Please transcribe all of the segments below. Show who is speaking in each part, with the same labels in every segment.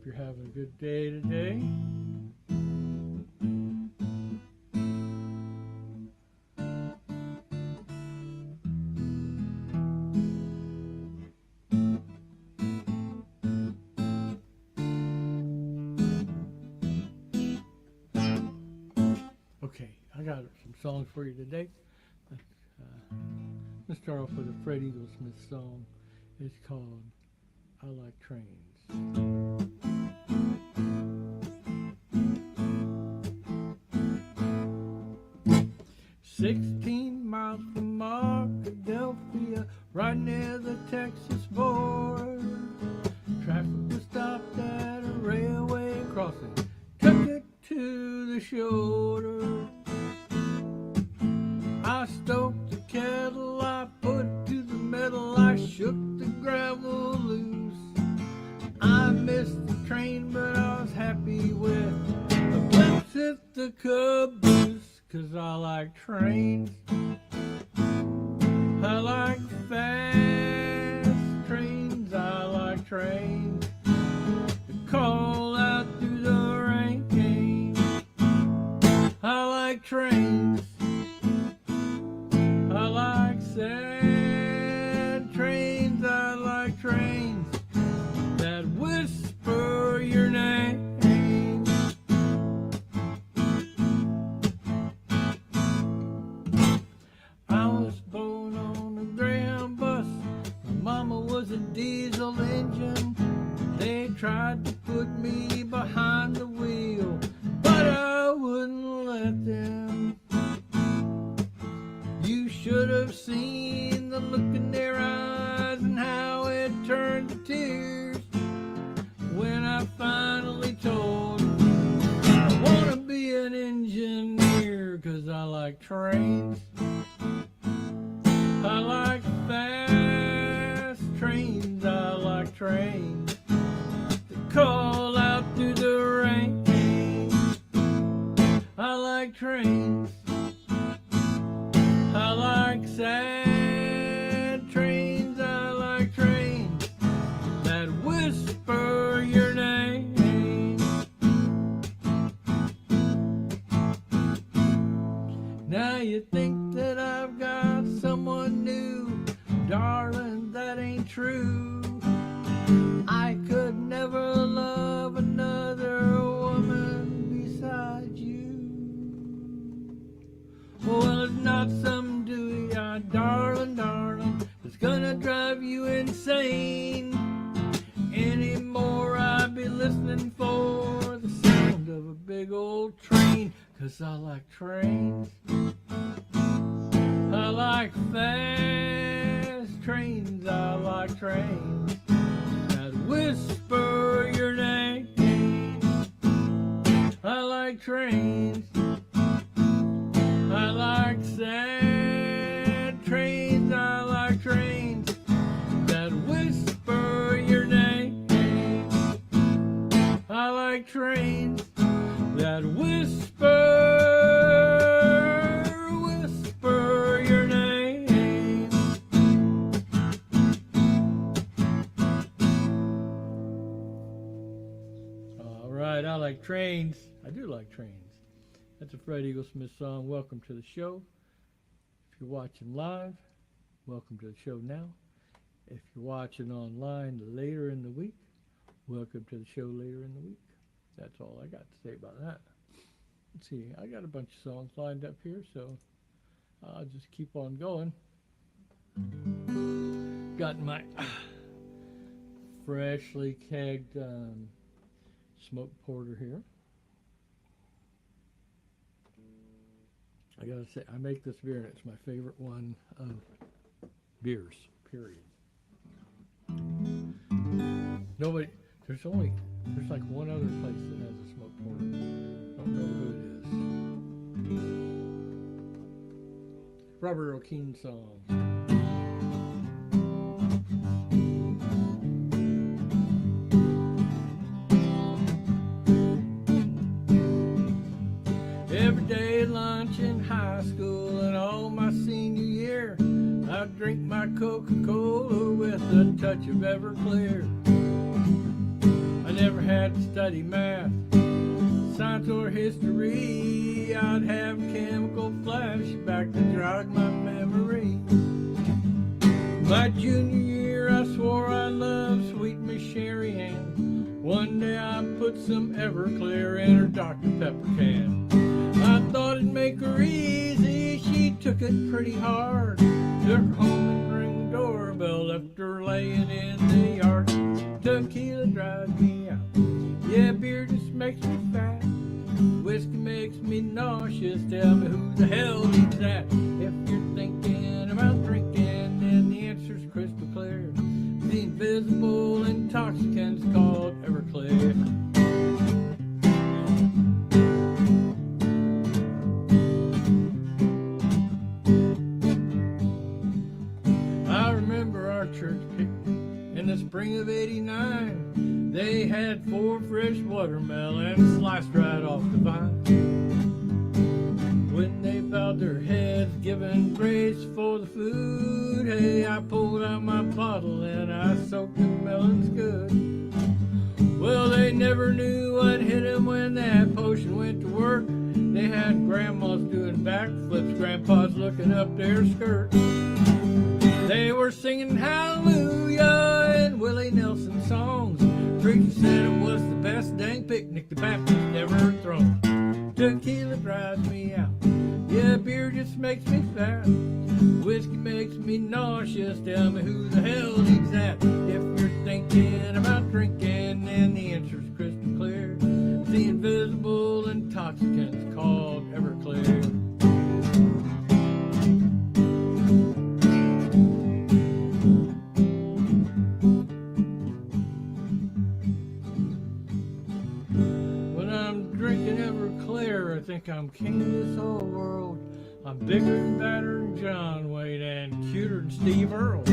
Speaker 1: you're having a good day today. Okay, I got some songs for you today. Let's start off with a Fred Eaglesmith song. It's called I Like Trains. 16 miles from Arkadelphia, right near the Texas border. Traffic was stopped at a railway crossing, took it to the shoulder. I stoked the kettle, I put it to the metal, I shook the gravel loose. I missed the train, but I was happy with a glimpse at the caboose. 'Cause I like trains, I like fast trains, I like trains that call out through the rain. I like trains, I like sad trains, I like trains that whisper your name. I was born on a Greyhound bus, my mama was a diesel engine. They tried to put me behind the wheel, but I wouldn't let them. You should have seen the look in their eyes and how it turned to tears when I finally told them I want to be an engineer. 'Cause I like trains, I like fast trains, I like trains that call out through the rain. I like trains, I like sad trains, I like trains that whisper your name. Now you think that I've got someone new, darling, that ain't true. I could never love another woman besides you. Well, it's not some dewy-eyed darling, darling, it's gonna drive you insane. Anymore I'd be listening for the sound of a big old train. 'Cause I like trains, I like fast trains, I like trains that whisper your name. I like trains, I like sad trains, I like trains that whisper your name. I like trains that whisper your name. All right, I like trains. I do like trains. That's a Fred Eaglesmith song. Welcome to the show. If you're watching live, welcome to the show now. If you're watching online later in the week, welcome to the show later in the week. That's all I got to say about that. Let's see, I got a bunch of songs lined up here, so I'll just keep on going. Got my freshly kegged smoked porter here. I gotta say, I make this beer and it's my favorite one of beers, period. There's like one other place that has a smoked porter. Don't know who it is. Robert O'Keefe song. Every day lunch in high school and all my senior year, I drink my Coca-Cola with a touch of Everclear. I never had to study math, science or history. I'd have chemical flashback to jog my memory. My junior year I swore I loved sweet Miss Sherry Ann. One day I put some Everclear in her Dr. Pepper can. I thought it'd make her easy, she took it pretty hard. Took her home and rang the doorbell, left her laying in the yard. Tequila drives me out, yeah, beer just makes me fat. Whiskey makes me nauseous, tell me who the hell needs that? If you're thinking about drinking, then the answer's crystal clear. The invisible intoxicant's called Everclear. I remember our church picnic in the spring of '89. They had 4 fresh watermelons sliced right off the vine. When they bowed their heads, giving grace for the food, hey, I pulled out my bottle and I soaked the melons good. Well, they never knew what hit them when that potion went to work. They had grandmas doing backflips, grandpas looking up their skirts. They were singing hallelujah and Willie Nelson songs. Preacher said it was the best dang picnic the Baptist ever thrown. Tequila drives me out, yeah, beer just makes me fat. Whiskey makes me nauseous, tell me who the hell needs that? If you're thinking about drinking, then the answer's crystal clear. The invisible intoxicant's called Everclear. I think I'm king of this whole world. I'm bigger and badder than John Wayne and cuter than Steve Earle.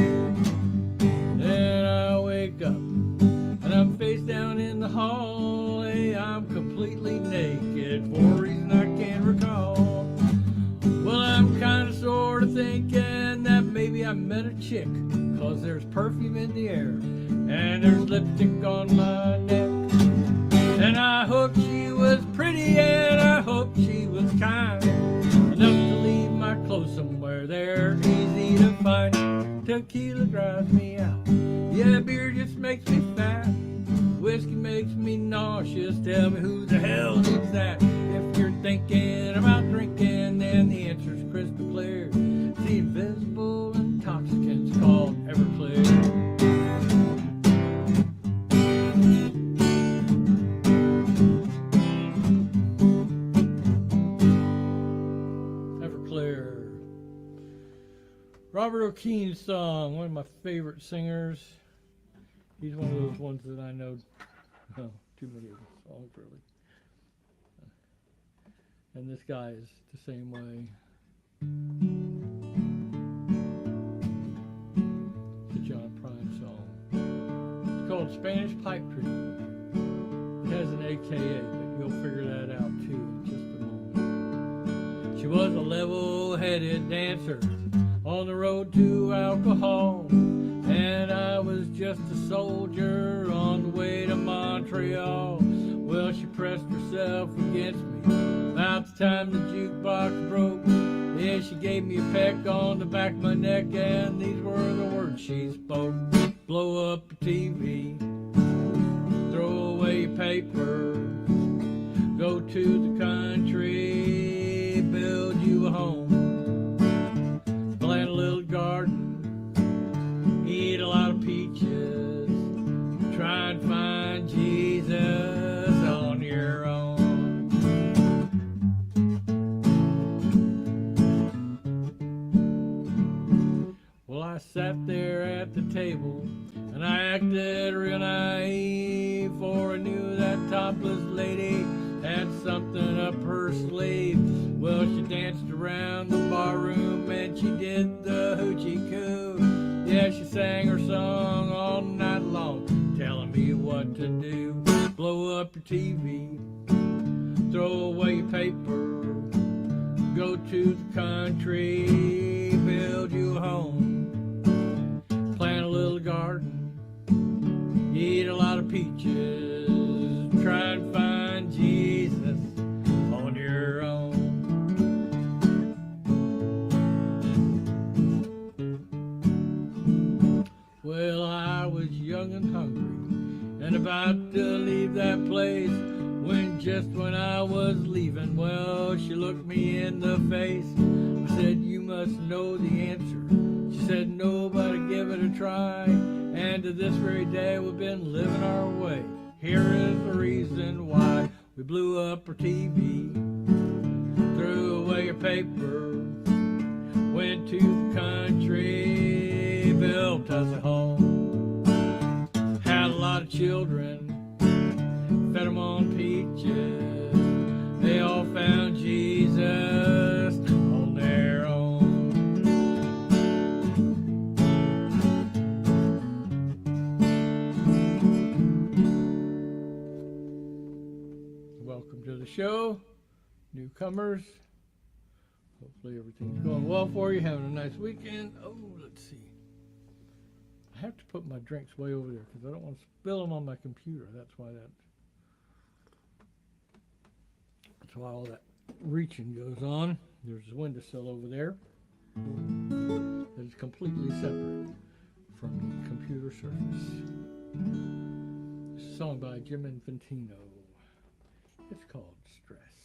Speaker 1: Then I wake up and I'm face down in the hall. Hey, I'm completely naked for a reason I can't recall. Well, I'm kinda sorta thinking that maybe I met a chick, 'cause there's perfume in the air and there's lipstick on my neck. And I hoped she was pretty and I hoped she was kind, enough to leave my clothes somewhere there easy to find. Tequila drives me out, yeah, beer just makes me fat. Whiskey makes me nauseous, tell me who the hell needs that? If you're thinking about drinking, then the answer's crystal clear. The invisible intoxicant's called Everclear. Robert O'Keefe's song, one of my favorite singers. He's one of those ones that I know, too many of his songs really. And this guy is the same way. It's a John Prine song. It's called Spanish Pipe Dream. It has an AKA, but you'll figure that out too in just a moment. She was a level-headed dancer on the road to alcohol, and I was just a soldier on the way to Montreal. Well, she pressed herself against me about the time the jukebox broke. Yeah, she gave me a peck on the back of my neck, and these were the words she spoke. Blow up the TV, throw away your paper, go to the country, build you a home. Plant a little garden, eat a lot of peaches, try and find Jesus on your own. Well, I sat there at the table and I acted real naive, for I knew that topless lady had something up her sleeve. Well, she danced around the barroom and she did the hoochie coo. Yeah, she sang her song all night long, telling me what to do. Blow up your TV, throw away your paper, go to the country, build you a home, plant a little garden, eat a lot of peaches, and about to leave that place. When just when I was leaving, well, she looked me in the face. I said, you must know the answer. She said, no, but give it a try. And to this very day, we've been living our way. Here is the reason why. We blew up our TV, threw away your paper, went to the country, built us a home, had a lot of children, fed them on peaches. They all found Jesus on their own. Welcome to the show, newcomers. Hopefully everything's going well for you, having a nice weekend. Oh, let's see. I have to put my drinks way over there because I don't want to spill them on my computer. That's why all that reaching goes on. There's a windowsill over there that is completely separate from the computer surface. It's a song by Jim Infantino. It's called Stress.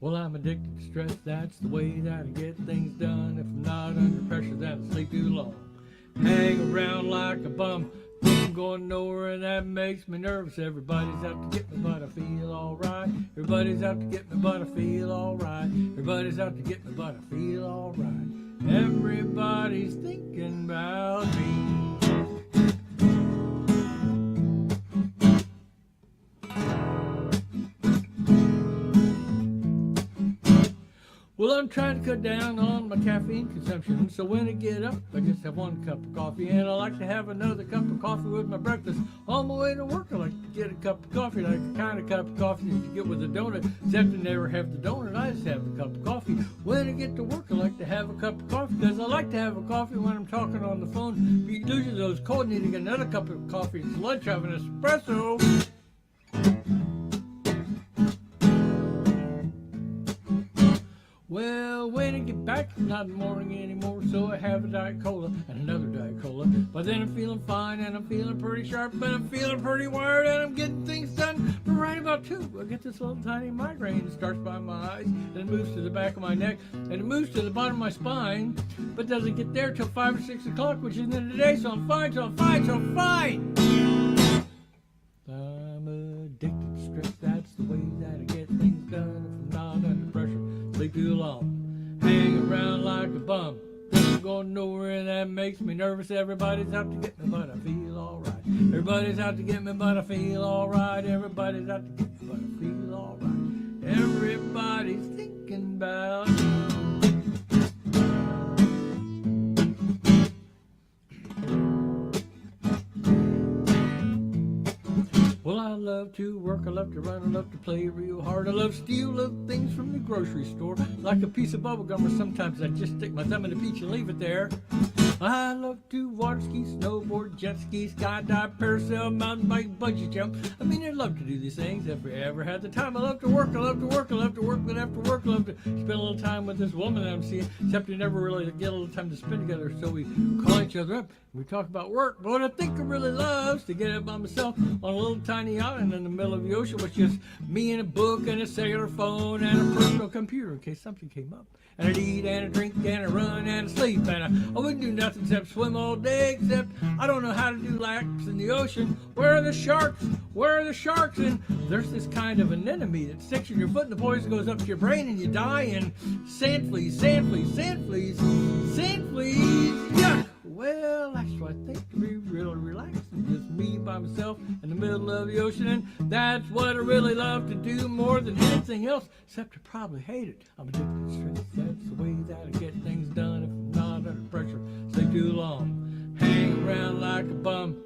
Speaker 1: Well, I'm addicted to stress, that's the way that I get things done. If I'm not under pressure, then I sleep too long. Hang around like a bum, think I'm going nowhere, and that makes me nervous. Everybody's out to get me, but I feel alright. Everybody's out to get me, but I feel alright. Everybody's out to get me, but I feel alright. Everybody's thinking about me. Well, I'm trying to cut down on my caffeine consumption, so when I get up, I just have one cup of coffee, and I like to have another cup of coffee with my breakfast. On my way to work, I like to get a cup of coffee, like the kind of cup of coffee that you get with a donut, except I never have the donut, I just have the cup of coffee. When I get to work, I like to have a cup of coffee, because I like to have a coffee when I'm talking on the phone. If you lose those cold, need to get another cup of coffee. It's lunch, I have an espresso. Well, when I get back, it's not in the morning anymore, so I have a Diet Cola and another Diet Cola. By then I'm feeling fine and I'm feeling pretty sharp, but I'm feeling pretty wired and I'm getting things done. But right about 2, I get this little tiny migraine that starts by my eyes, then it moves to the back of my neck, and it moves to the bottom of my spine, but doesn't get there till 5 or 6 o'clock, which is the end of the day, so I'm fine, so I'm fine, so I'm fine. I'm addicted to stress, that's the way that I get things done. If I'm not under pressure, sleep too long, hang around like a bum, I'm going nowhere, and that makes me nervous. Everybody's out to get me, but I feel alright. Everybody's out to get me, but I feel alright. Everybody's out to get me, but I feel alright. Everybody's thinking about me. Well, I love to work, I love to run, I love to play real hard. I love steal little things from the grocery store, like a piece of bubble gum, or sometimes I just stick my thumb in the peach and leave it there. I love to water ski, snowboard, jet ski, skydive, parasail, mountain bike, bungee jump. I mean, I love to do these things if I ever had the time. I love to work, I love to work, I love to work, but after work, I love to spend a little time with this woman that I'm seeing, except we never really get a little time to spend together, so we call each other up. We talk about work, but what I think I really love is to get up by myself on a little tiny island in the middle of the ocean with just me and a book and a cellular phone and a personal computer in case something came up. And I'd eat and I'd drink and I'd run and I'd sleep, and I wouldn't do nothing except swim all day, except I don't know how to do laps in the ocean. Where are the sharks? Where are the sharks? And there's this kind of anemone that sticks in your foot and the poison goes up to your brain and you die. And sand fleas, sand fleas, sand fleas, sand fleas, yuck! Well, that's what I think to be really relaxing, just me by myself in the middle of the ocean, and that's what I really love to do more than anything else, except I probably hate it. I'm addicted to stress, that's the way that I get things done. If I'm not under pressure, stay too long, hang around like a bum,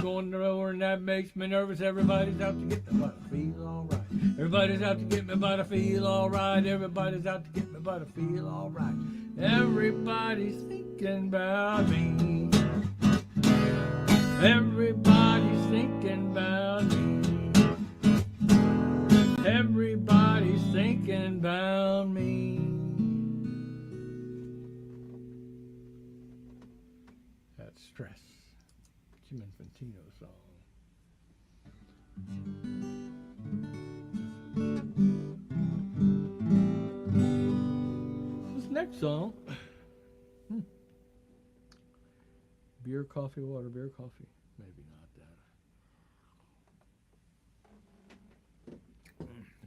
Speaker 1: going nowhere, and that makes me nervous. Everybody's out to get me, but I feel alright. Everybody's out to get me, but I feel alright. Everybody's out to get me, but I feel alright. Everybody's thinking about me. Everybody's thinking about me. Everybody's thinking about me. That's Stress. Jim Infantino song. This next song, beer, coffee, water, beer, coffee. Maybe not that.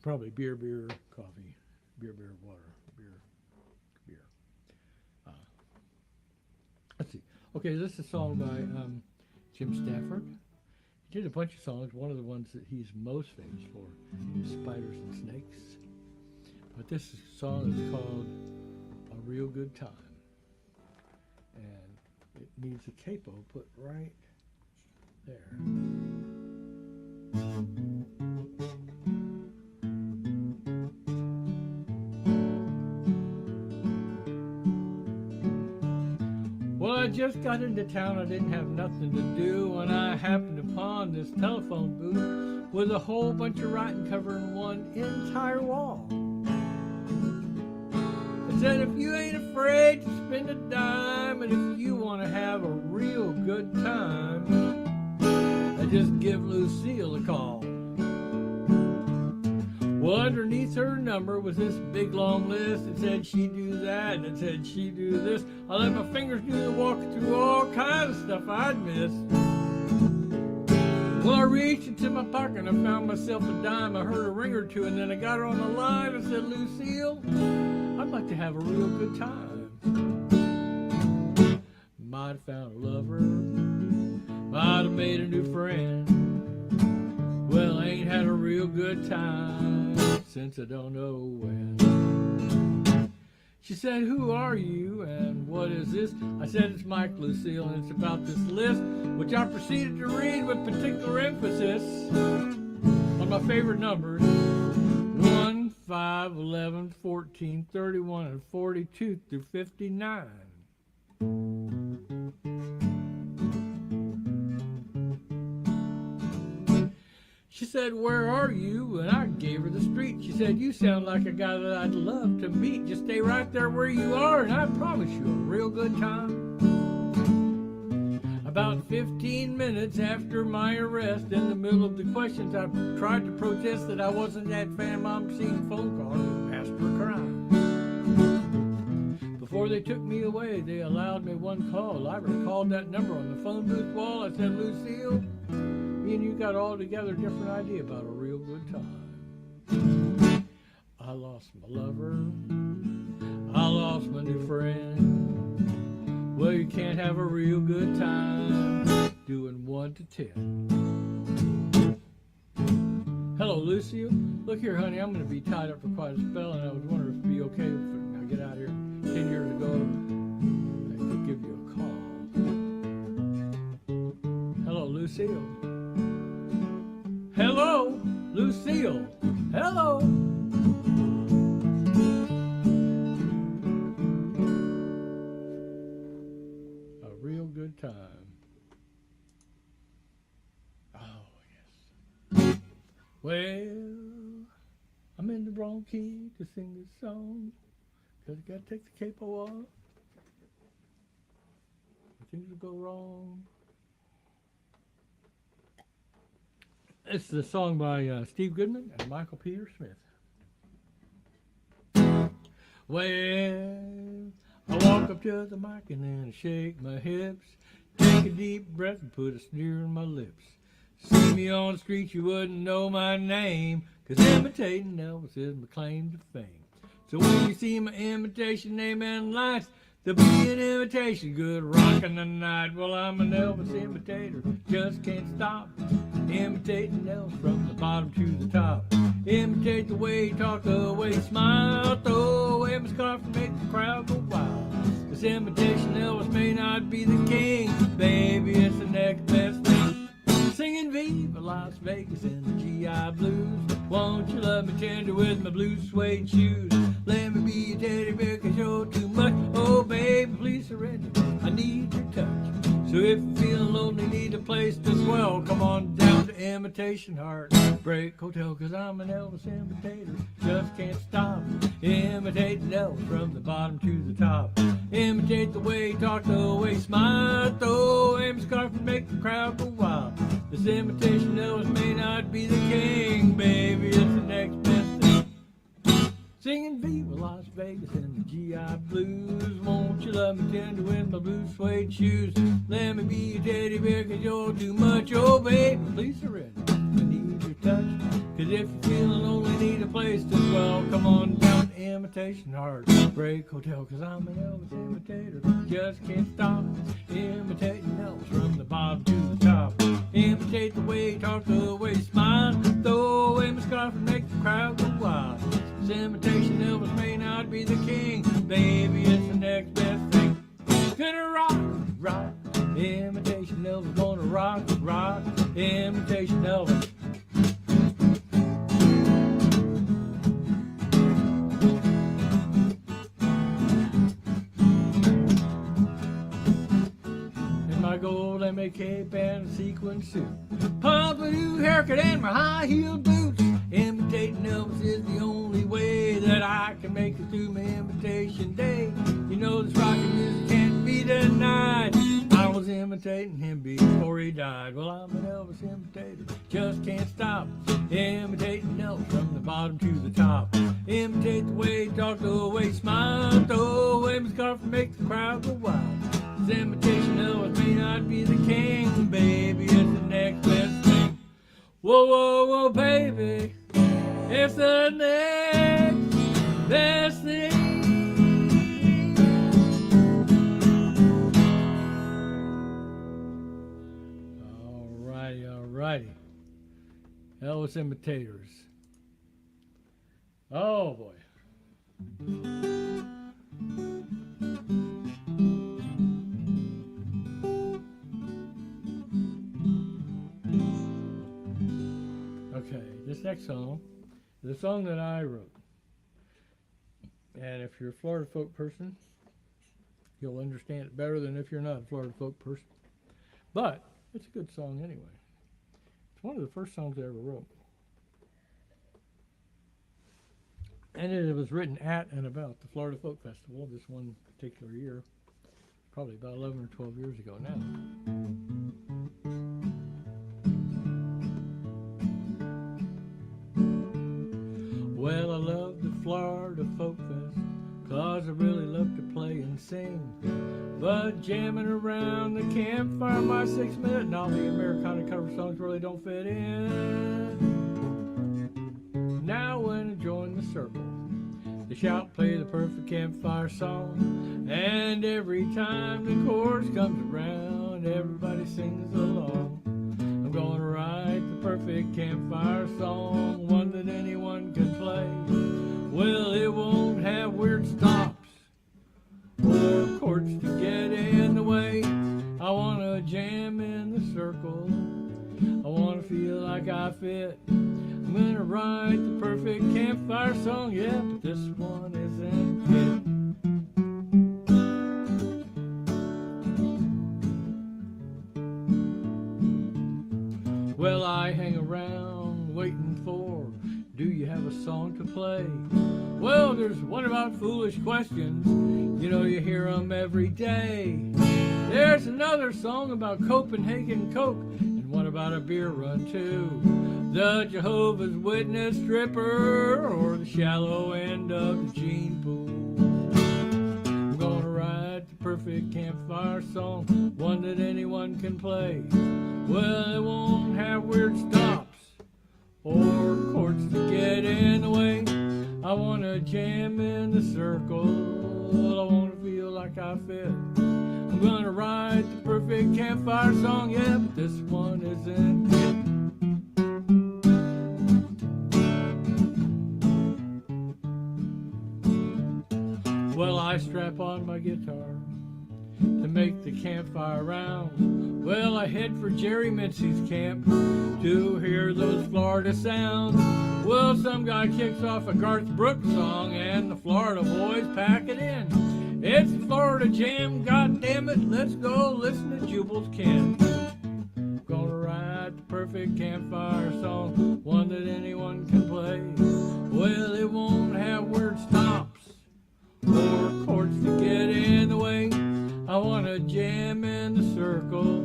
Speaker 1: Probably beer, coffee, beer, water, beer. Let's see. Okay, this is a song by Jim Stafford. He did a bunch of songs. One of the ones that he's most famous for is Spiders and Snakes. But this song is called A Real Good Time. And it needs a capo put right there. Well, I just got into town, I didn't have nothing to do, when I happened upon this telephone booth with a whole bunch of writing covering one entire wall. It said, if you ain't afraid to spend a dime, and if you want to have a real good time, just give Lucille a call. Well, underneath her number was this big long list. It said she'd do that, and it said she'd do this. I let my fingers do the walking through all kinds of stuff I'd miss. Well, I reached into my pocket and I found myself a dime. I heard a ring or two, and then I got her on the line. I said, Lucille, I'd like to have a real good time. Might have found a lover, might have made a new friend. Well, I ain't had a real good time since I don't know when. She said, who are you and what is this? I said, it's Mike, Lucille, and it's about this list, which I proceeded to read with particular emphasis on my favorite numbers: 1, 5, 11, 14, 31, and 42 through 59. She said, where are you? And I gave her the street. She said, you sound like a guy that I'd love to meet. Just stay right there where you are, and I promise you a real good time. About 15 minutes after my arrest, in the middle of the questions, I tried to protest that I wasn't that fan. Mom received phone calls and asked for a crime. Before they took me away, they allowed me one call. I recalled that number on the phone booth wall. I said, Lucille, me and you got all together a different idea about a real good time. I lost my lover, I lost my new friend. Well, you can't have a real good time doing 1 to 10. Hello, Lucille. Look here, honey, I'm going to be tied up for quite a spell, and I was wondering if it'd be okay if I get out here 10 years ago. I could give you a call. Hello, Lucille. Hello, Lucille. Hello. A real good time. Oh, yes. Well, I'm in the wrong key to sing this song, because I got to take the capo off. Things will go wrong. It's the song by Steve Goodman and Michael Peter Smith. Well, I walk up to the mic and then I shake my hips, take a deep breath and put a sneer in my lips. See me on the street, you wouldn't know my name, 'cause imitating Elvis is my claim to fame. So when you see my imitation name and lights, there'll be an imitation good rockin' the night. Well, I'm an Elvis imitator, just can't stop imitating Elvis from the bottom to the top. Imitate the way he talk, the way he smile, throw away my scarf and make the crowd go wild. This imitation Elvis may not be the king, baby, it's the next best thing. Singing Viva Las Vegas in the GI Blues. Won't you love me tender with my blue suede shoes? Let me be a teddy bear, 'cause you're too much. Oh, baby, please surrender, I need your touch. So if you're feeling lonely, need a place to dwell, come on down to imitation heart break hotel, 'cause I'm an Elvis imitator. Just can't stop imitating Elvis from the bottom to the top. Imitate the way he talk, the way he smile, throw him scarf and make the crowd go wild. This imitation Elvis may not be the king, baby, it's the next best thing. Singing Viva Las Vegas and the GI Blues. Won't you love me tender in my blue suede shoes? Let me be your teddy bear, 'cause you're too much, oh baby. Please surrender, I need your touch. 'Cause if you're feeling lonely, need a place to dwell, come on down to Imitation Heart Break Hotel, 'cause I'm an Elvis imitator. Just can't stop imitating Elvis from the bottom to the top. Imitate the way he talk, the way he smile, throw away my scarf and make the crowd go wild. This imitation Elvis may not be the king, baby, it's the next best thing. Gonna rock, rock, imitation Elvis, gonna rock, rock, imitation Elvis. In my gold M.A.K. band sequin suit, pompadour haircut and my high-heeled boots. Imitating Elvis is the only way that I can make it through my invitation day. You know this rockin' music can't be denied. I was imitating him before he died. Well, I'm an Elvis imitator, just can't stop imitating Elvis from the bottom to the top. Imitate the way he talk, the way he smile, throw away my scarf and make the crowd go wild. This imitation Elvis may not be the king, baby, it's the next best thing. Whoa, whoa, whoa, baby, it's the next best thing. All righty. Elvis imitators. Oh, boy. Okay, this next song is a song that I wrote. And if you're a Florida folk person, you'll understand it better than if you're not a Florida folk person. But it's a good song anyway. It's one of the first songs I ever wrote. And it was written at and about the Florida Folk Festival this one particular year, probably about 11 or 12 years ago now. Well, I love the Florida Folk Fest, 'cause I really love to play and sing. But jamming around the campfire, my 6-minute and all the Americana cover songs really don't fit in. Now when I join the circle, they shout, play the perfect campfire song. And every time the chorus comes around, everybody sings along. I'm gonna write the perfect campfire song, one that anyone can play. Well, it won't have weird stops or chords to get in the way. I wanna jam in the circle, I wanna feel like I fit. I'm gonna write the perfect campfire song, yeah, but this one isn't it. Well, I hang around waiting for, do you have a song to play? Well, there's one about foolish questions, you know you hear them every day. There's another song about Copenhagen Coke, and one about a beer run too. The Jehovah's Witness stripper, or the shallow end of the gene pool. I'm gonna write the perfect campfire song, one that anyone can play. Well, it won't have weird stops or chords to get in the way. I wanna jam in the circle, I wanna feel like I fit. I'm gonna write the perfect campfire song, yeah, but this one isn't it. Well, I strap on my guitar to make the campfire round. Well, I head for Jerry Mincy's camp to hear those Florida sounds. Well, some guy kicks off a Garth Brooks song and the Florida boys pack it in. It's the Florida Jam, god damn it, let's go listen to Jubal's Ken. Gonna write the perfect perfect campfire song, one that anyone can play. Well, it won't have word stops or chords to get in the way. I want to jam in the circle,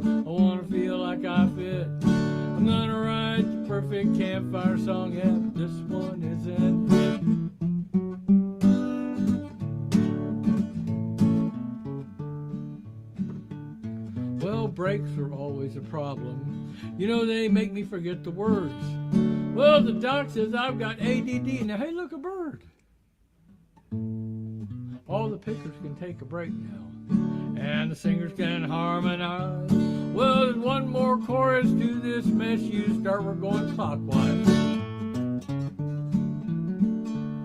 Speaker 1: I want to feel like I fit. I'm gonna write the perfect campfire song, yeah, but this one isn't it. Well, breaks are always a problem. You know, they make me forget the words. Well, the doc says I've got ADD. Now, hey, look, a bird. All the pickers can take a break now, and the singers can harmonize. Well, there's one more chorus to this mess. You start, we're going clockwise.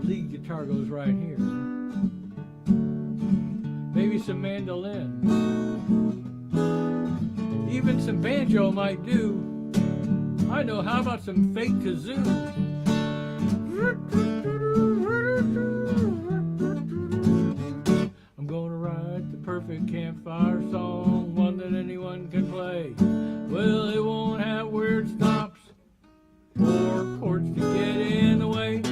Speaker 1: Lead guitar goes right here. Maybe some mandolin. Even some banjo might do. I know, how about some fake kazoo? I'm gonna write the perfect campfire song, one that anyone can play. Well, it won't have weird stops or chords to get in the way.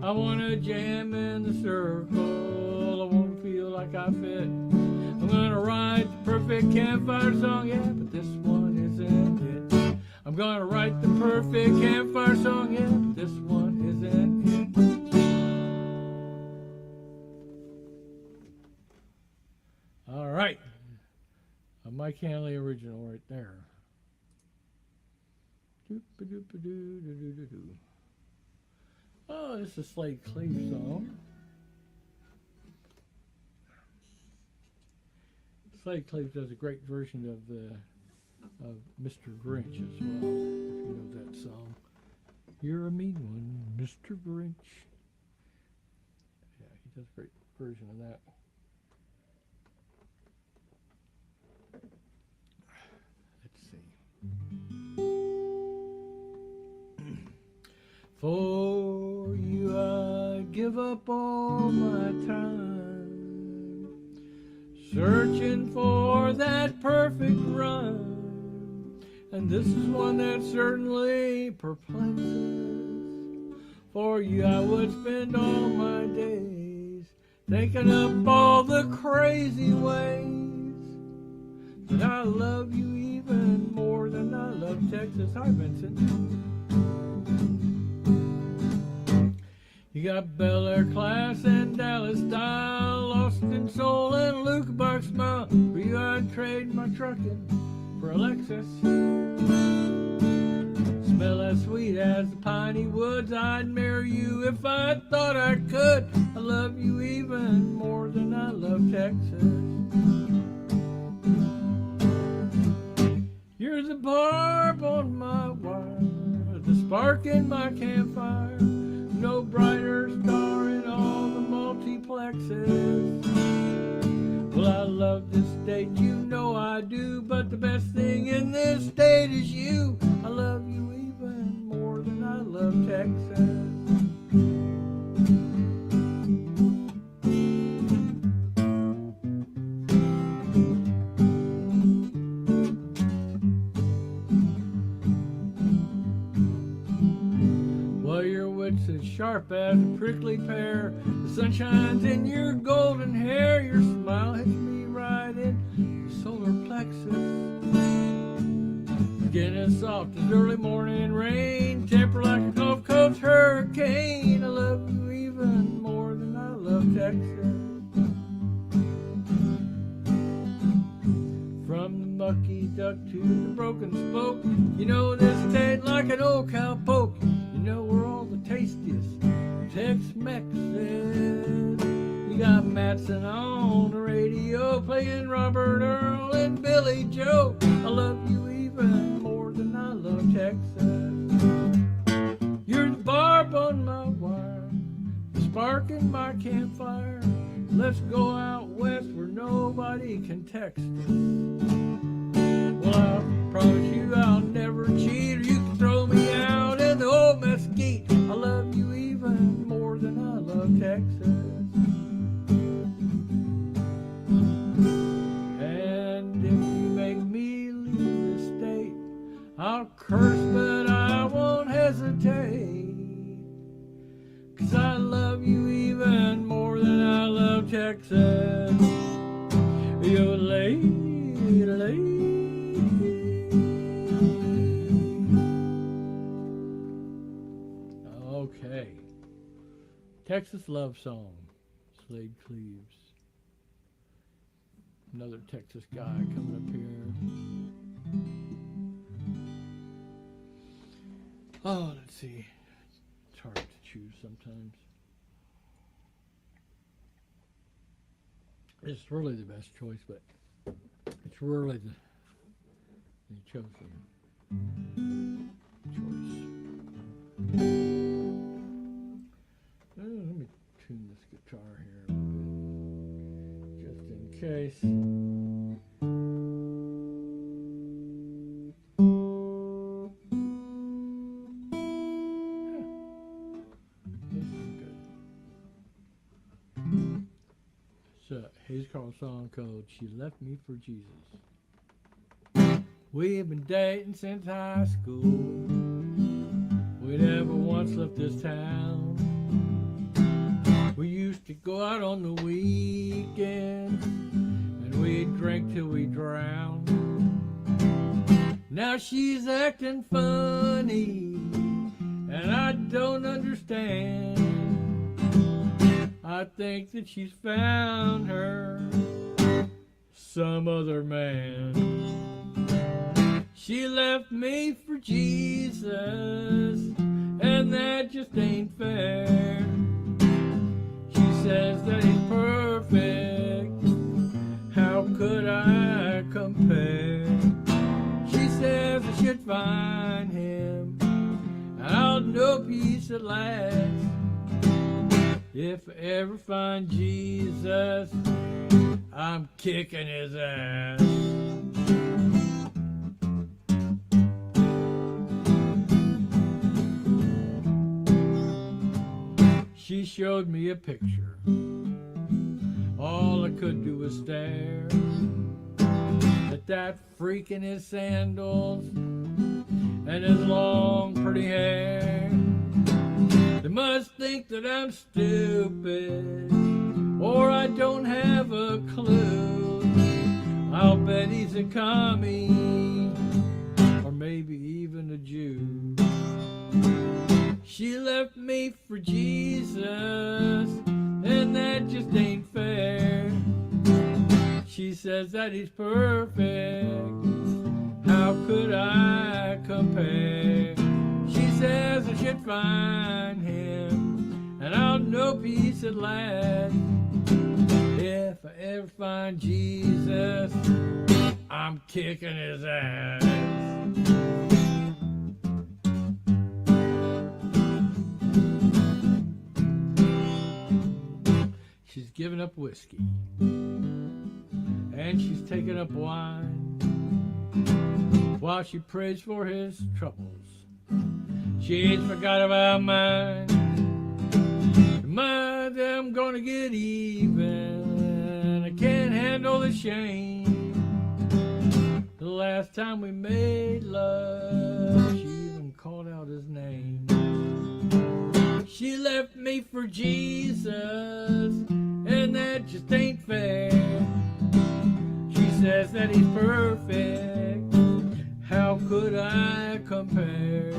Speaker 1: I wanna jam in the circle, I wanna feel like I fit. I'm gonna write the perfect campfire song, yeah, but this one isn't it. I'm gonna write the perfect campfire song, yeah, but this one isn't it. All right, a Mike Hanley original right there. Oh, this is a Slade Cleave song. Slade Cleave does a great version of Mr. Grinch as well, if you know that song. You're a mean one, Mr. Grinch. Yeah, he does a great version of that. Let's see. For you I'd give up all my time, searching for that perfect rhyme. And this is one that certainly perplexes. For you I would spend all my days thinking up all the crazy ways that I love you even more than I love Texas. Hi, Vincent. You got Bel Air class and Dallas style, lost in soul and Luke Buck smile. For you I'd trade my truckin' for a Lexus. Smell as sweet as the piney woods. I'd marry you if I thought I could. I love you even more than I love Texas. You're the barb on my wire, the spark in my campfire. No brighter star in all the multiplexes. Well, I love this state, you know I do, but the best thing in this state is you. I love you even more than I love Texas. As sharp as a prickly pear, the sun shines in your golden hair. Your smile hits me right in the solar plexus. Skin as soft as early morning rain, temper like a Gulf Coast hurricane. I love you even more than I love Texas. From the mucky duck to the broken spoke, you know this state like an old cowpoke. You know we're all the tastiest Tex-Mexes. You got Madsen on the radio playing Robert Earl and Billy Joe. I love you even more than I love Texas. You're the barb on my wire, the spark in my campfire. Let's go out west where nobody can text us. Well, I promise you I'll never cheat, or you can throw me out in the old mesquite. I love you even more than I love Texas. And if you make me leave the state, I'll curse, but I won't hesitate. 'Cause I love you even more than I love Texas. You're late. Okay. Texas love song. Slade Cleaves. Another Texas guy coming up here. Oh, let's see. It's hard to choose sometimes. It's really the best choice, but it's rarely the chosen choice. Let me tune this guitar here a little bit, just in case. Hayes Carl song called She Left Me for Jesus. We've been dating since high school. We never once left this town. We used to go out on the weekends and we'd drink till we drowned. Now she's acting funny and I don't understand. I think that she's found her some other man. She left me for Jesus, and that just ain't fair. She says that he's perfect. How could I compare? She says I should find him, and I'll know peace at last. If I ever find Jesus, I'm kicking his ass. She showed me a picture. All I could do was stare at that freak in his sandals and his long pretty hair. They must think that I'm stupid, or I don't have a clue. I'll bet he's a commie, or maybe even a Jew. She left me for Jesus, and that just ain't fair. She says that he's perfect. How could I compare? She says I should find him, and I'll know peace at last. If I ever find Jesus, I'm kicking his ass. She's given up whiskey, and she's taken up wine, while she prays for his troubles. She ain't forgot about mine. I'm gonna get even. I can't handle the shame. The last time we made love, she even called out his name. She left me for Jesus, and that just ain't fair. She says that he's perfect. How could I compare?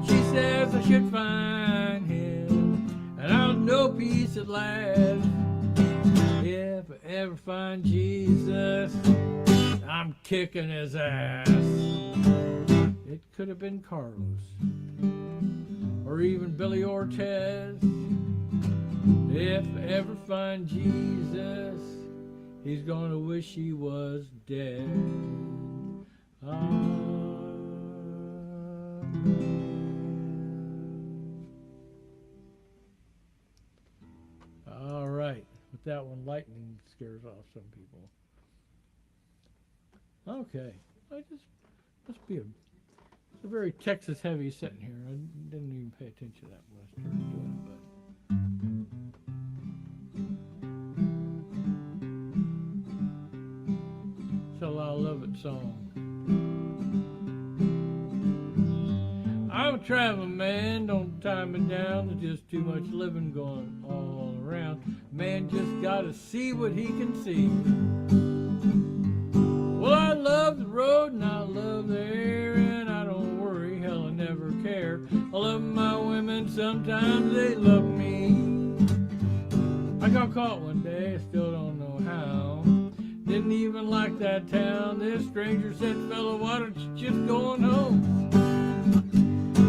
Speaker 1: She says I should find him, and I'll know peace at last. If I ever find Jesus, I'm kicking his ass. It could have been Carlos, or even Billy Ortez. If I ever find Jesus, he's gonna wish he was dead. All right, with that one, lightning scares off some people. Okay, must be it's a very Texas heavy setting here. I didn't even pay attention to that when I started doing it, but. So I love it song. traveling man, don't tie me down. There's just too much living going all around. Man just gotta see what he can see. Well, I love the road and I love the air, and I don't worry, hell, I never care. I love my women, sometimes they love me. I got caught one day, I still don't know how. Didn't even like that town. This stranger said, fella, why don't you just go on home?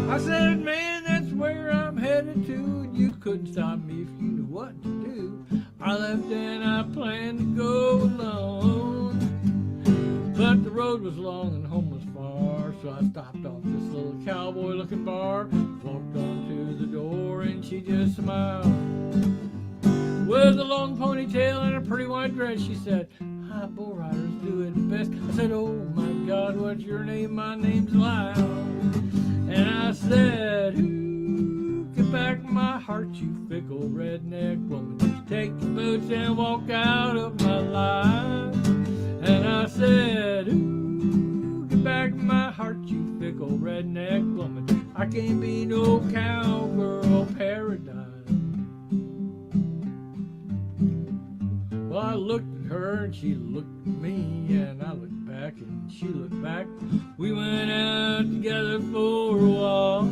Speaker 1: I said, man, that's where I'm headed to, and you couldn't stop me if you knew what to do. I left and I planned to go alone, but the road was long and home was far, so I stopped off this little cowboy-looking bar, walked on to the door, and she just smiled. With a long ponytail and a pretty white dress, she said, hi, bull riders do it best. I said, oh my God, what's your name? My name's Lyle. And I said, ooh, get back my heart, you fickle redneck woman. Take your boots and walk out of my life. And I said, ooh, get back my heart, you fickle redneck woman. I can't be no cowgirl paradise. Well, I looked at her and she looked at me, and I looked back and she looked back. We went out together for a walk.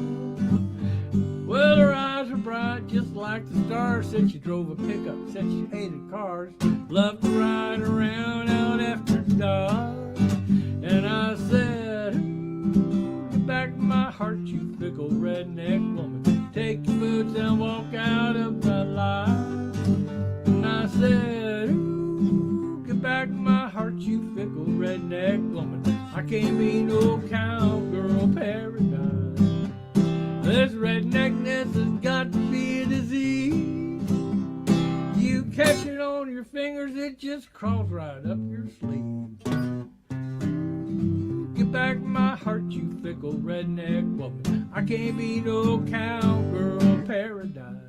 Speaker 1: Well, her eyes were bright just like the stars. Said she drove a pickup, said she hated cars, loved to ride around out after dark. And I said, get back my heart, you fickle redneck woman. Take your boots and walk out of my life. And I said, ooh, get back my heart, you fickle redneck woman. I can't be no cowgirl paradise. This redneckness has got to be a disease. You catch it on your fingers, it just crawls right up your sleeve. Get back my heart, you fickle redneck woman. I can't be no cowgirl paradise.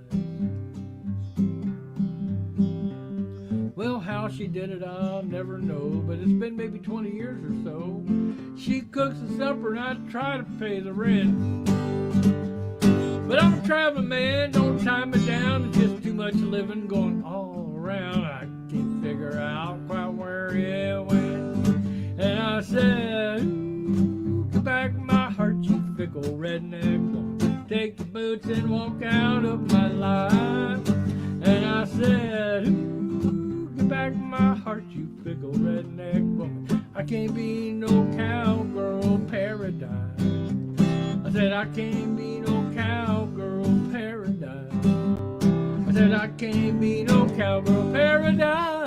Speaker 1: Well, how she did it, I'll never know, but it's been maybe 20 years or so. She cooks the supper and I try to pay the rent. But I'm a traveling man, don't tie me down. There's just too much living going all around. I can't figure out quite where it went. And I said, ooh, get back my heart, you fickle redneck woman. Take your boots and walk out of my life. And I said, ooh, get back my heart, you fickle redneck woman. I can't be no cowgirl paradise. I said, I can't be no cowgirl paradise. I said, I can't be no cowgirl paradise.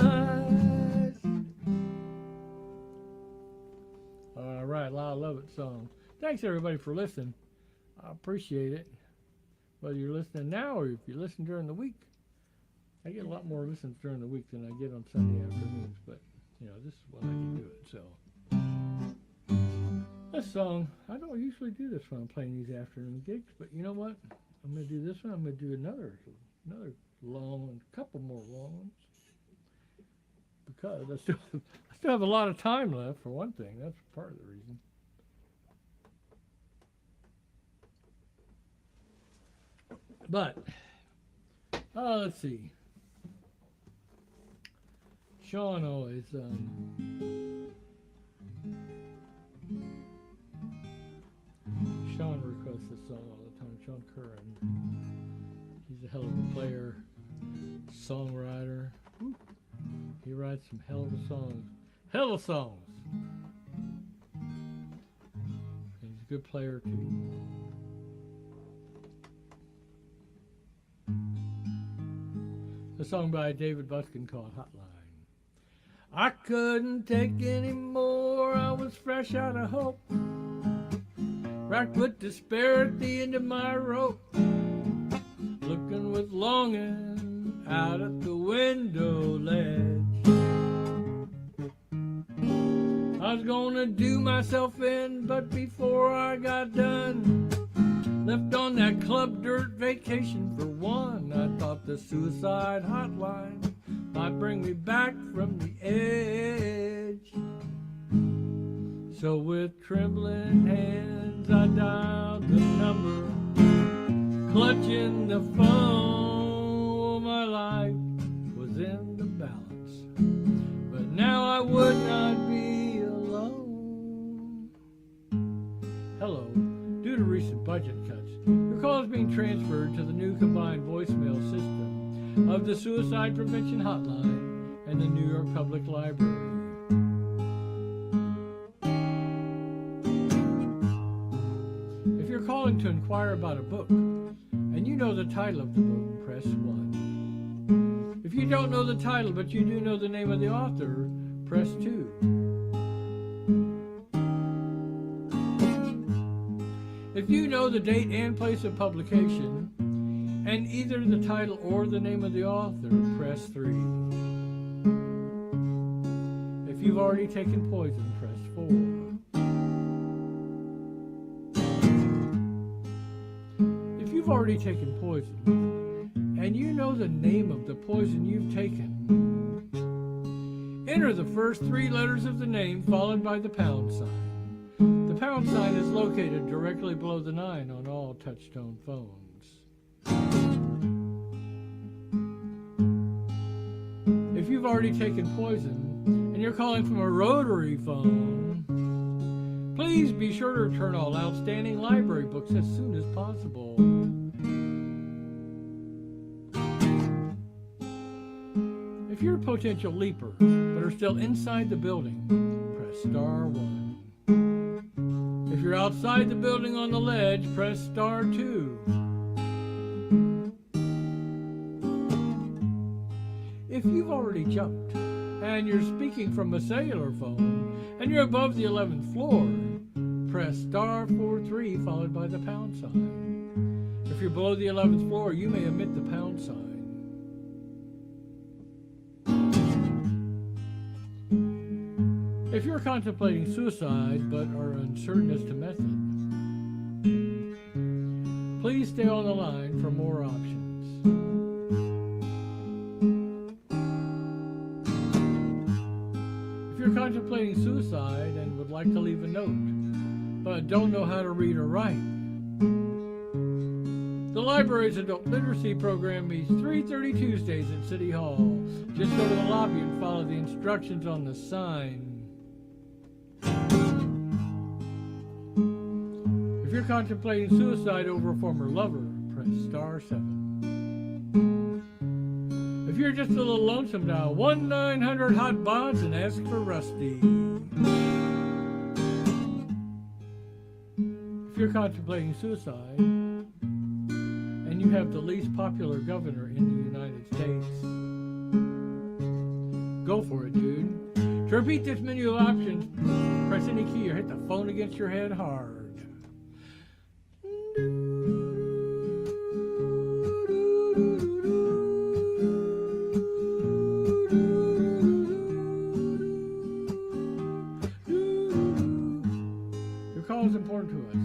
Speaker 1: All right, I love it song. Thanks everybody for listening. I appreciate it. Whether you're listening now or if you listen during the week. I get a lot more listens during the week than I get on Sunday afternoons, but you know, this is when I can do it. So this song, I don't usually do this when I'm playing these afternoon gigs, but you know what? I'm going to do this one. I'm going to do another long one, a couple more long ones, because I still have a lot of time left, for one thing. That's part of the reason. But, let's see. Sean always, Sean requests this song all the time. Sean Curran. He's a hell of a player, songwriter. Woo. He writes some hell of a songs. Hell of songs. And he's a good player too. A song by David Buskin called Hotline. I couldn't take any more. I was fresh out of hope, racked with despair at the end of my rope, looking with longing out at the window ledge. I was gonna do myself in, but before I got done, left on that club dirt vacation for one. I thought the suicide hotline might bring me back from the edge. So with trembling hands I dialed the number clutching the phone. My life was in the balance, but now I would not be alone. Hello. Due to recent budget cuts, your call is being transferred to the new combined voicemail system of the Suicide Prevention Hotline and the New York Public Library. If you're calling to inquire about a book and you know the title of the book, press 1. If you don't know the title but you do know the name of the author, press 2. If you know the date and place of publication and either the title or the name of the author, press 3. If you've already taken poison, press 4. If you've already taken poison and you know the name of the poison you've taken, enter the first 3 letters of the name followed by the pound sign. The pound sign is located directly below the 9 on all touchtone phones. If you've already taken poison and you're calling from a rotary phone, please be sure to turn all outstanding library books as soon as possible. If you're a potential leaper but are still inside the building, press star 1. If you're outside the building on the ledge, press star 2. If you've already jumped and you're speaking from a cellular phone and you're above the 11th floor, press star 43 followed by the pound sign. If you're below the 11th floor, you may omit the pound sign. If you're contemplating suicide but are uncertain as to method, please stay on the line for more options. If you're contemplating suicide and would like to leave a note but don't know how to read or write, the library's adult literacy program meets 3:30 Tuesdays at City Hall. Just go to the lobby and follow the instructions on the sign. If you're contemplating suicide over a former lover, press star 7. If you're just a little lonesome, dial 1-900-HOT-BODS and ask for Rusty. If you're contemplating suicide and you have the least popular governor in the United States, go for it, dude. To repeat this menu of options, press any key or hit the phone against your head hard. Your call is important to us.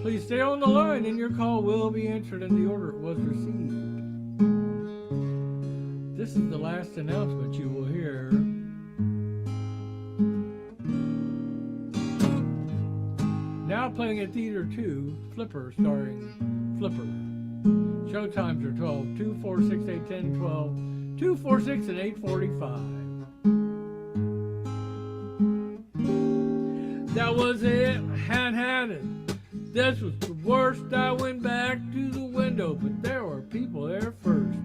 Speaker 1: Please stay on the line and your call will be answered in the order it was received. This is the last announcement you will hear. Now playing at Theater 2, Flipper, starring Flipper. Showtimes are 12, 2, 4, 6, 8, 10, 12, 2, 4, 6, and 8:45. That was it, had it. This was the worst. I went back to the window, but there were people there first.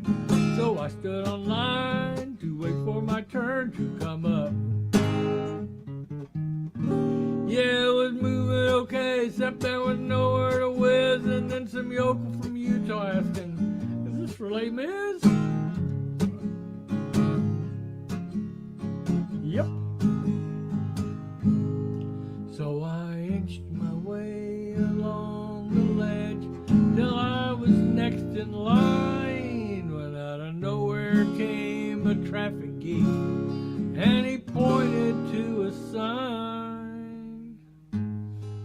Speaker 1: So I stood on line to wait for my turn to come up. Yeah, it was moving okay, except there was nowhere to whiz. And then some yokel from Utah asking, is this for Les Mis? Yep. So I inched my way along the ledge till I was next in line, when out of nowhere came a traffic geek and he pointed to a sign.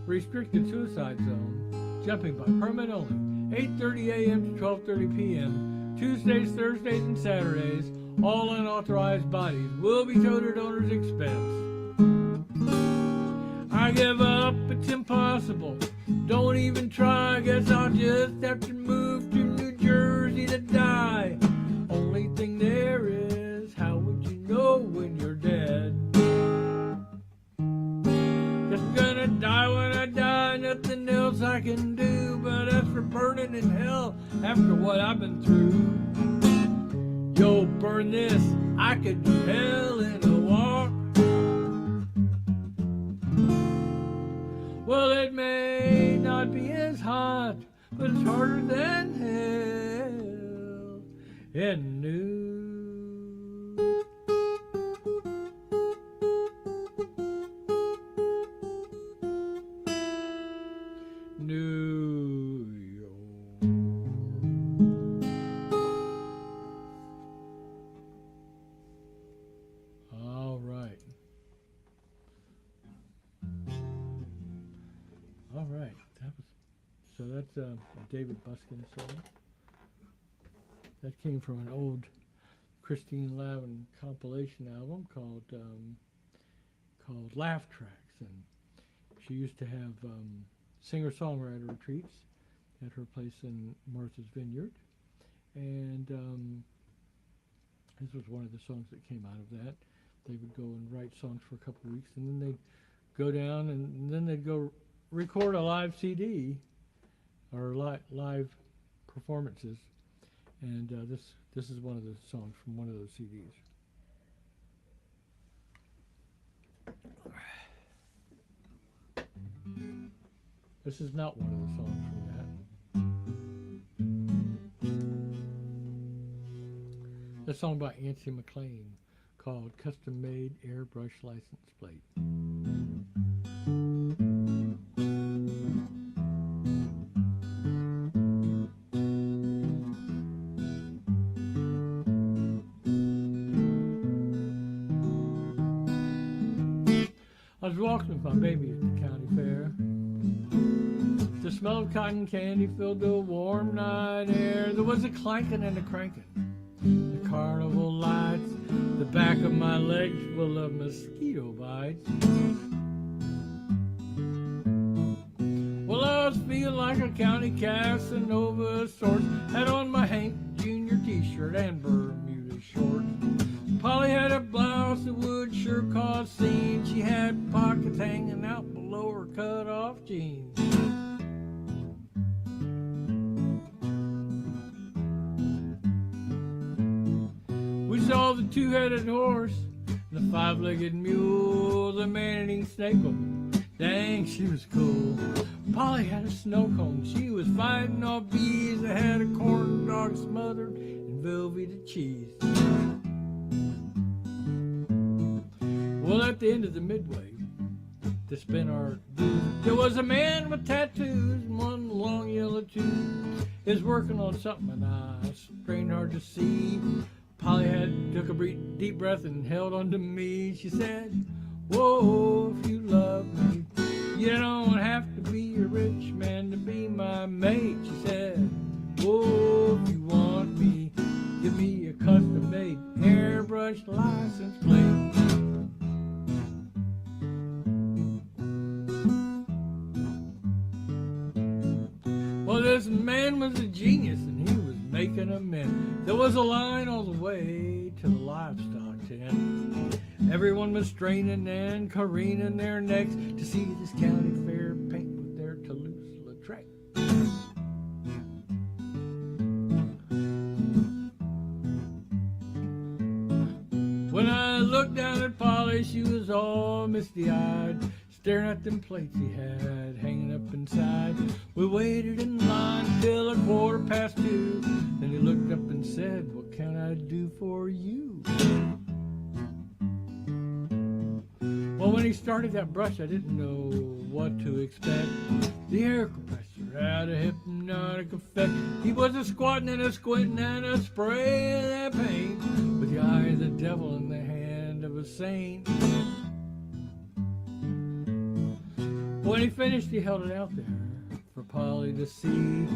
Speaker 1: Restricted suicide zone, jumping by permit only, 8:30 a.m. to 12:30 p.m., Tuesdays, Thursdays, and Saturdays. All unauthorized bodies will be towed at owner's expense. I give up, it's impossible. Don't even try, guess I'll just have to move to New Jersey to die. Only thing there is, how would you know when you're dead? Just gonna die when I die, nothing else I can do. But as for burning in hell after what I've been through, yo, burn this, I could do hell in a walk. Well, it may not be as hot, but it's harder than hell in New York. All right. All right. That's a David Buskin song. That came from an old Christine Lavin compilation album called Laugh Tracks, and she used to have singer-songwriter retreats at her place in Martha's Vineyard, and this was one of the songs that came out of that. They would go and write songs for a couple of weeks, and then they'd go down, and then they'd go record a live CD or live performances, and this is one of the songs from one of those CDs. This is not one of the songs from that. A song by Nancy McLean called Custom Made Airbrush License Plate. I was walking with my baby at the county fair. The smell of cotton candy filled the warm night air. There was a clanking and a cranking, the carnival lights, the back of my legs full of mosquito bites. Well, I was feeling like a county Casanova of sorts. Had on my Hank Jr. t-shirt and Bermuda shorts. Polly had a blouse that would sure cause scenes. She had pockets hanging out below her cut-off jeans. We saw the two-headed horse, the five-legged mule, the man-eating snake woman. Dang, she was cool. Polly had a snow cone. She was fighting off bees. I had a corn dog smothered in Velveeta cheese. Well, at the end of the midway, to spin our dues, there was a man with tattoos and one long yellow tooth. He was working on something and I strained hard to see. Polly took a deep breath and held on to me. She said, "Whoa, if you love me, you don't have to be a rich man to be my mate." She said, "Whoa, if you want me, give me a custom-made airbrush license plate." Well, this man was a genius, and he was making a mint. There was a line all the way to the livestock tent. Everyone was straining and careening their necks to see this county fair paint with their Toulouse-Lautrec. When I looked down at Polly, she was all misty-eyed, staring at them plates he had hanging up inside. We waited in line till 2:15. Then he looked up and said, "What can I do for you?" Well, when he started that brush, I didn't know what to expect. The air compressor had a hypnotic effect. He was a squatting and a squinting and a spraying that paint with the eye of the devil in the hand of a saint. When he finished, he held it out there for Polly to see.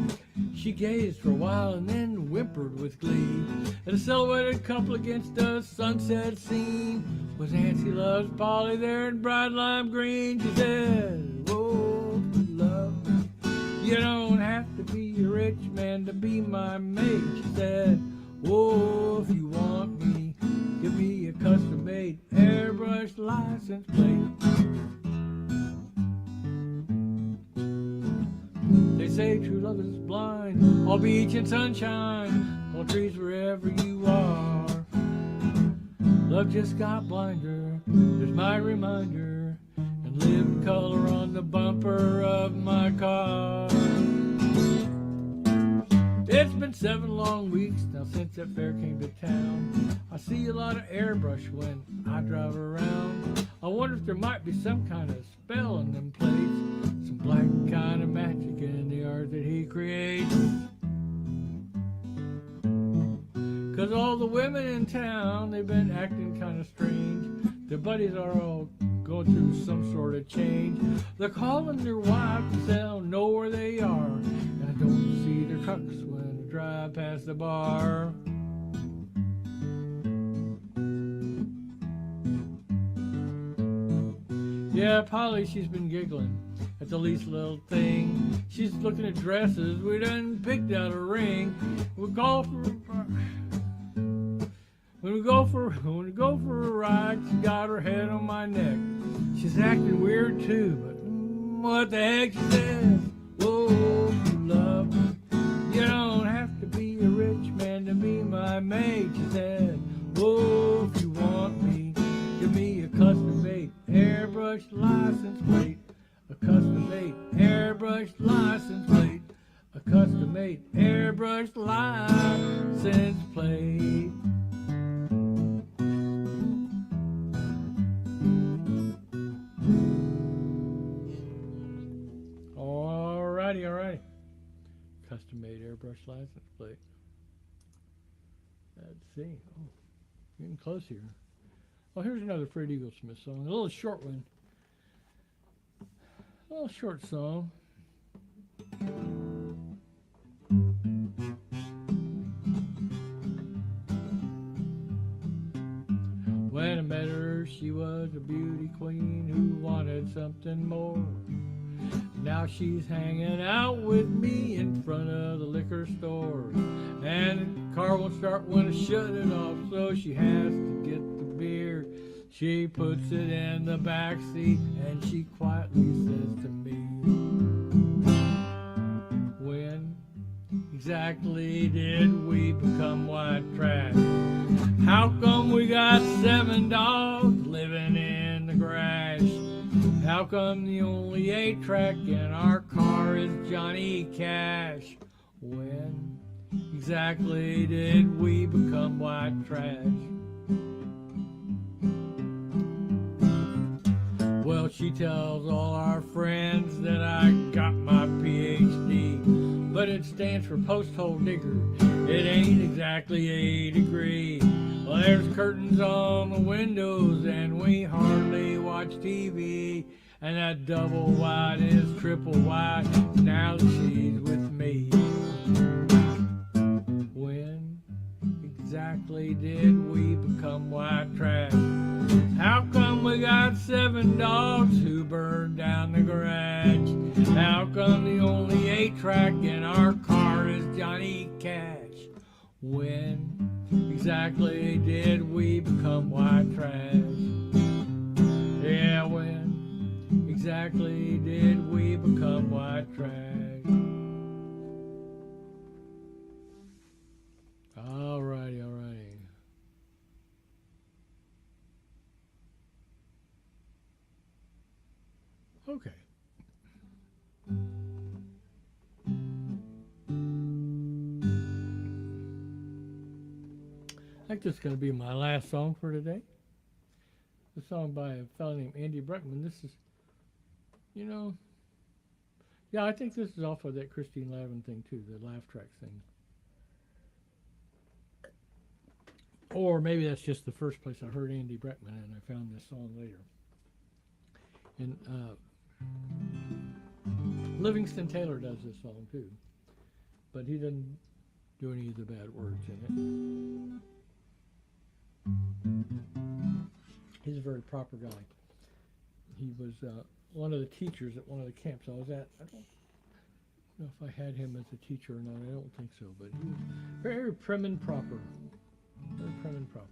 Speaker 1: She gazed for a while and then whimpered with glee at a silhouetted couple against a sunset scene. Was Nancy Loves Polly there in bright lime green? She said, "Oh, if you love me, You don't have to be a rich man to be my mate. She said, oh, if you want me, give me a custom-made airbrush license plate. They say true love is blind, all beach and sunshine, all trees wherever you are. Love just got blinder, there's my reminder, and live in color on the bumper of my car. It's been 7 long weeks now since that fair came to town. I see a lot of airbrush when I drive around. I wonder if there might be some kind of spell in them plates, some black kind of magic in the art that he creates. 'Cause all the women in town, they've been acting kind of strange. Their buddies are all going through some sort of change. They're calling their wives to say I know where they are, and I don't see their trucks when I drive past the bar. Yeah, Polly, she's been giggling at the least little thing. She's looking at dresses. We done picked out a ring. When we go for a ride, she got her head on my neck. She's acting weird too, but what the heck, she says, whoa, love, you don't have to be a rich man to be my mate. She said, whoa, if you want me, give me a custom-made airbrush license plate. A custom-made airbrush license plate. A custom-made airbrush license plate. Alrighty. Custom-made airbrush license plate. Let's see. Oh, getting close here. Oh, here's another Fred Eaglesmith song. A little short one. A little short song. When I met her, she was a beauty queen who wanted something more. Now she's hanging out with me in front of the liquor store. And the car won't start when I shut it off, so she has to get the beer. She puts it in the back seat and she quietly says to me, when exactly did we become white trash? How come we got 7 dogs living in the garage? How come the only 8-track in our car is Johnny Cash? When exactly did we become white trash? Well, she tells all our friends that I got my PhD, but it stands for post-hole digger. It ain't exactly a degree. Well, there's curtains on the windows and we hardly watch TV. And that double wide is triple wide now that she's with me. When exactly did we become white trash? How come we got 7 dogs who burned down the garage? How come the only 8-track in our car is Johnny Cash? When exactly did we become white trash? Yeah, when exactly did we become white trash? Alrighty. Okay. I think this is going to be my last song for today. The song by a fellow named Andy Bruckman. This is, yeah, I think this is off of that Christine Lavin thing too, the laugh track thing. Or maybe that's just the first place I heard Andy Bruckman and I found this song later. And Livingston Taylor does this song too, but he doesn't do any of the bad words in it. He's a very proper guy. He was one of the teachers at one of the camps I was at. don't know if I had him as a teacher or not. I don't think so, but he was very prim and proper. Very prim and proper.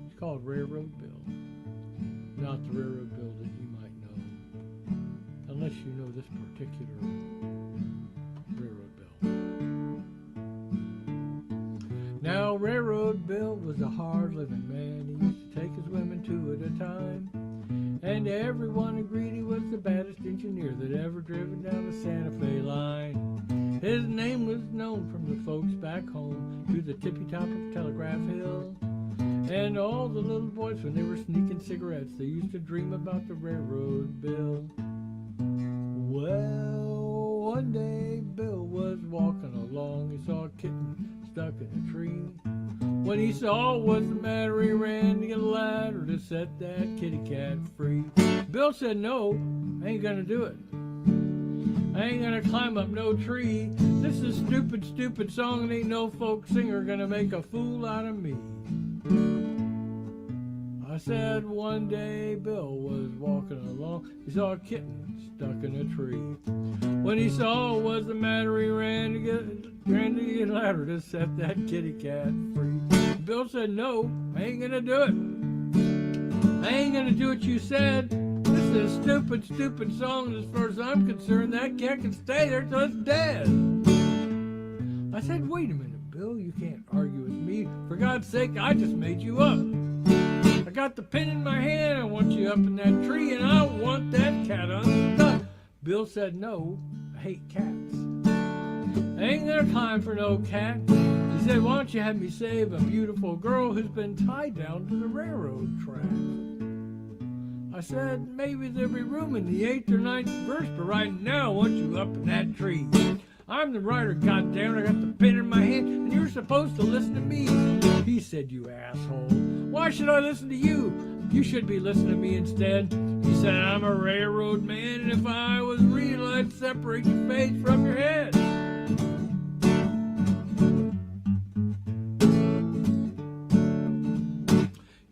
Speaker 1: It's called Railroad Bill. Not the Railroad Bill that you might know, unless you know this particular Railroad Bill. Now, Railroad Bill was a hard-living man. He used to take his women two at a time. And everyone agreed he was the baddest engineer that ever driven down the Santa Fe line. His name was known from the folks back home to the tippy top of Telegraph Hill. And all the little boys, when they were sneaking cigarettes, they used to dream about the Railroad Bill. Well, one day Bill was walking along. He saw a kitten stuck in a tree. What he saw was the matter. He ran to get a ladder to set that kitty cat free. Bill said, no, I ain't gonna do it. I ain't gonna climb up no tree. This is a stupid, stupid song, and ain't no folk singer gonna make a fool out of me. I said one day Bill was walking along. He saw a kitten stuck in a tree. What he saw was the matter. He ran to get a ladder to set that kitty cat free. Bill said, no, I ain't gonna do it. I ain't gonna do what you said. This is a stupid, stupid song. As far as I'm concerned, that cat can stay there till it's dead. I said, wait a minute, Bill, you can't argue with me. For God's sake, I just made you up. I got the pin in my hand. I want you up in that tree, and I want that cat unstuck. Bill said, no, I hate cats. I ain't gonna climb for no cat. He said, why don't you have me save a beautiful girl who's been tied down to the railroad track? I said, maybe there'll be room in the 8th or 9th verse, but right now I want you up in that tree. I'm the writer, goddammit. I got the pen in my hand, and you're supposed to listen to me. He said, you asshole. Why should I listen to you? You should be listening to me instead. He said, I'm a railroad man, and if I was real, I'd separate your face from your head.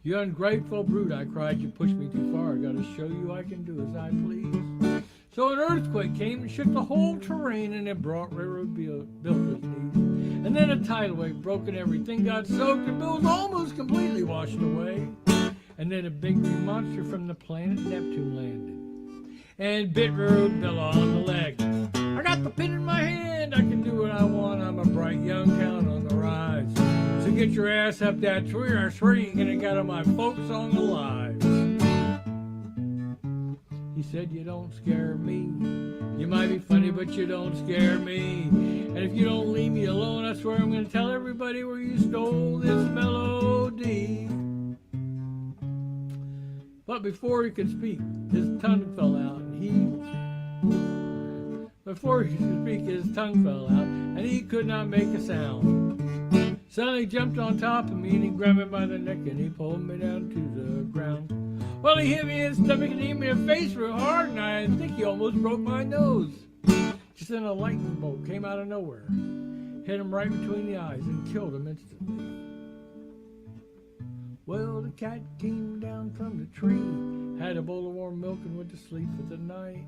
Speaker 1: You ungrateful brute, I cried, you pushed me too far. I gotta show you I can do as I please. So an earthquake came and shook the whole terrain, and it brought Railroad Bill to his knees. And then a tidal wave broke and everything got soaked, and Bill was almost completely washed away. And then a big blue monster from the planet Neptune landed and bit Railroad Bill on the leg. I got the pin in my hand, I can do what I want. I'm a bright young talent on the rise. So get your ass up that tree, or I swear you ain't gonna get on my folk song alive. He said, you don't scare me. You might be funny, but you don't scare me. And if you don't leave me alone, I swear I'm gonna tell everybody where you stole this melody. But before he could speak, his tongue fell out, and he could not make a sound. Suddenly he jumped on top of me, and he grabbed me by the neck, and he pulled me down to the ground. Well, he hit me in the stomach and hit me in the face real hard, and I think he almost broke my nose. Just then a lightning bolt came out of nowhere, hit him right between the eyes, and killed him instantly. Well, the cat came down from the tree, had a bowl of warm milk, and went to sleep for the night.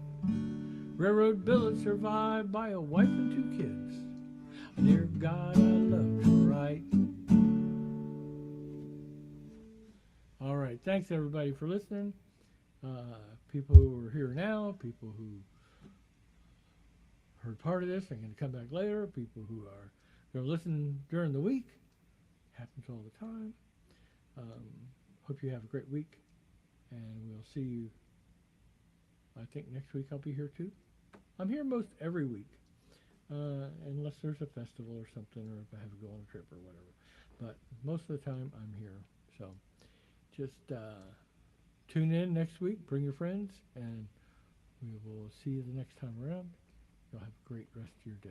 Speaker 1: Railroad Bill had survived by a wife and 2 kids. Dear God, I love to write. All right, thanks everybody for listening. People who are here now, people who heard part of this and going to come back later, people who are going to listen during the week. Happens all the time. Hope you have a great week, and we'll see you. I think next week I'll be here too. I'm here most every week, unless there's a festival or something, or if I have to go on a trip or whatever. But most of the time I'm here. So just tune in next week, bring your friends, and we will see you the next time around. You'll have a great rest of your day.